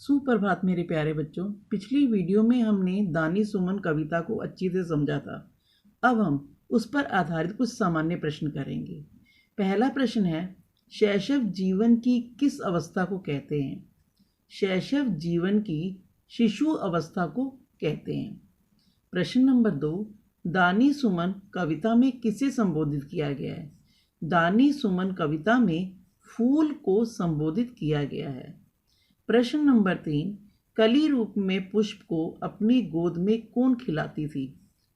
सुप्रभात मेरे प्यारे बच्चों। पिछली वीडियो में हमने दानी सुमन कविता को अच्छी से समझा था। अब हम उस पर आधारित कुछ सामान्य प्रश्न करेंगे। पहला प्रश्न है, शैशव जीवन की किस अवस्था को कहते हैं? शैशव जीवन की शिशु अवस्था को कहते हैं। प्रश्न नंबर 2, दानी सुमन कविता में किसे संबोधित किया गया है? दानी सुमन कविता में फूल को संबोधित किया गया है। प्रश्न नंबर 3, कली रूप में पुष्प को अपनी गोद में कौन खिलाती थी?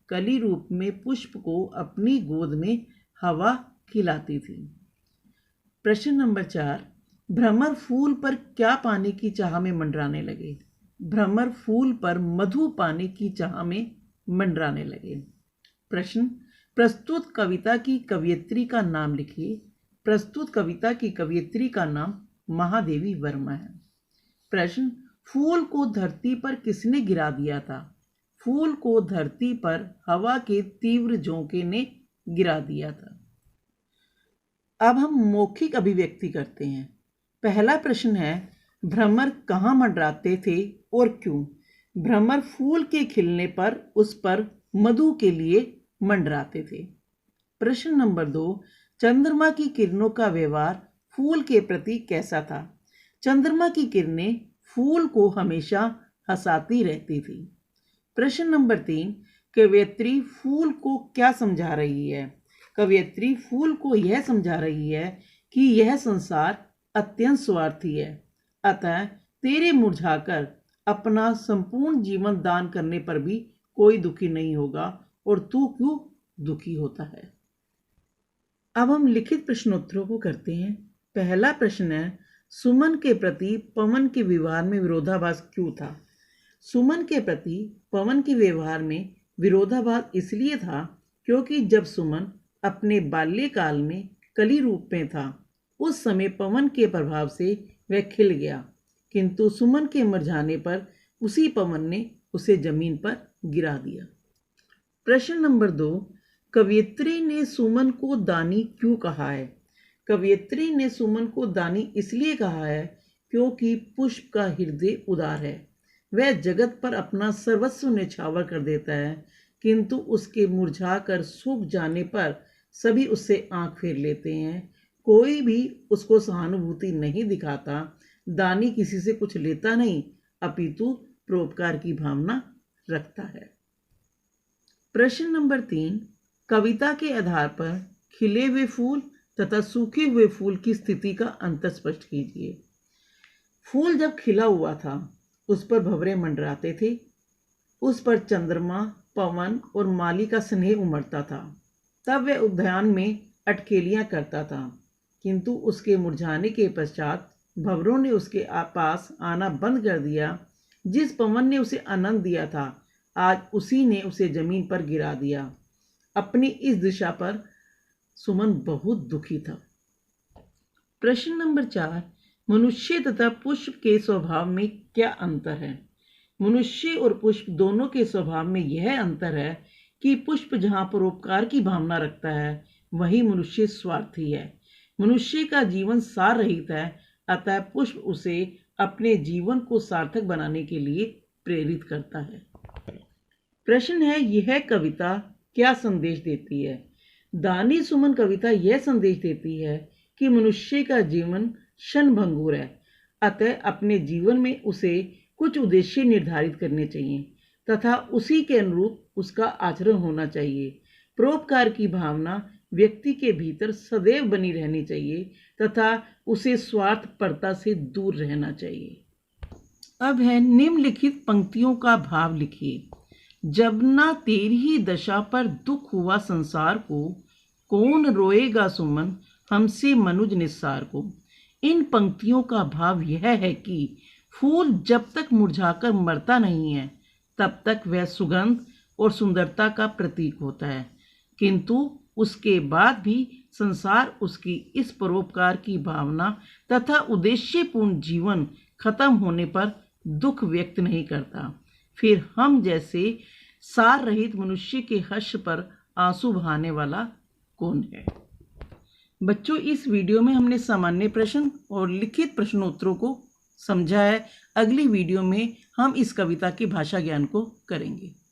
कली रूप में पुष्प को अपनी गोद में हवा खिलाती थी। प्रश्न नंबर 4, भ्रमर फूल पर क्या पाने की चाह में मंडराने लगे? भ्रमर फूल पर मधु पाने की चाह में मंडराने लगे। प्रश्न, प्रस्तुत कविता की कवयित्री का नाम लिखिए। प्रस्तुत कविता की कवयित्री का नाम महादेवी वर्मा है। प्रश्न, फूल को धरती पर किसने गिरा दिया था? फूल को धरती पर हवा के तीव्र झोंके ने गिरा दिया था। अब हम मौखिक अभिव्यक्ति करते हैं। पहला प्रश्न है, भ्रमर कहाँ मंडराते थे और क्यों? भ्रमर फूल के खिलने पर उस पर मधु के लिए मंडराते थे। प्रश्न नंबर 2, चंद्रमा की किरणों का व्यवहार फूल के प्रति कैसा था? चंद्रमा की किरणें फूल को हमेशा हंसाती रहती थी। प्रश्न नंबर 3, कवयित्री फूल को क्या समझा रही है? कवयित्री फूल को यह समझा रही है कि यह संसार अत्यंत स्वार्थी है, अतः तेरे मुरझाकर अपना संपूर्ण जीवन दान करने पर भी कोई दुखी नहीं होगा और तू क्यों दुखी होता है? अब हम लिखित प्रश्नोत्तरों को करते हैं। पहला प्रश्न है, सुमन के प्रति पवन के व्यवहार में विरोधाभास क्यों था? सुमन के प्रति पवन के व्यवहार में विरोधाभास इसलिए था क्योंकि जब सुमन अपने बाल्यकाल में कली रूप में था, उस समय पवन के प्रभाव से वह खिल गया, किंतु सुमन के मुरझाने पर उसी पवन ने उसे जमीन पर गिरा दिया। प्रश्न नंबर 2, कवयित्री ने सुमन को दानी क्यों कहा है? कवयित्री ने सुमन को दानी इसलिए कहा है क्योंकि पुष्प का हृदय उदार है। वह जगत पर अपना सर्वस्व न्यौछावर कर देता है, किंतु उसके मुरझाकर सूख जाने पर सभी उससे आंख फेर लेते हैं। कोई भी उसको सहानुभूति नहीं दिखाता। दानी किसी से कुछ लेता नहीं, अपितु परोपकार की भावना रखता है। प्रश्न नंबर 3, कविता के आधार पर खिले हुए फूल तथा सूखे हुए फूल की स्थिति का अंतर स्पष्ट कीजिए। फूल जब खिला हुआ था उस पर भंवरे मंडराते थे, उस पर चंद्रमा, पवन और माली का स्नेह उमड़ता था। तब वह उद्यान में अटखेलियां करता था, किंतु उसके मुरझाने के पश्चात भंवरों ने उसके पास आना बंद कर दिया। जिस पवन ने उसे आनंद दिया था, आज उसी ने उसे जमीन पर गिरा दिया। अपनी इस दिशा पर सुमन बहुत दुखी था। प्रश्न नंबर 4, मनुष्य तथा पुष्प के स्वभाव में क्या अंतर है? मनुष्य और पुष्प दोनों के स्वभाव में यह अंतर है कि पुष्प जहाँ परोपकार की भावना रखता है, वही मनुष्य स्वार्थी है। मनुष्य का जीवन सार रहित है, अतः पुष्प उसे अपने जीवन को सार्थक बनाने के लिए प्रेरित करता है। प्रश्न है, यह कविता क्या संदेश देती है? दानी सुमन कविता यह संदेश देती है कि मनुष्य का जीवन क्षणभंगुर है, अतः अपने जीवन में उसे कुछ उद्देश्य निर्धारित करने चाहिए तथा उसी के अनुरूप उसका आचरण होना चाहिए। परोपकार की भावना व्यक्ति के भीतर सदैव बनी रहनी चाहिए तथा उसे स्वार्थपरता से दूर रहना चाहिए। अब है, निम्नलिखित पंक्तियों का भाव लिखिए। जब ना तेरी ही दशा पर दुख हुआ संसार को, कौन रोएगा सुमन हमसे मनुज निस्सार को। इन पंक्तियों का भाव यह है कि फूल जब तक मुरझाकर मरता नहीं है, तब तक वह सुगंध और सुंदरता का प्रतीक होता है, किंतु उसके बाद भी संसार उसकी इस परोपकार की भावना तथा उद्देश्यपूर्ण जीवन खत्म होने पर दुख व्यक्त नहीं करता। फिर हम जैसे सार रहित मनुष्य के हर्ष पर आंसू बहाने वाला कौन है? बच्चों, इस वीडियो में हमने सामान्य प्रश्न और लिखित प्रश्नोत्तरों को समझा है। अगली वीडियो में हम इस कविता के भाषा ज्ञान को करेंगे।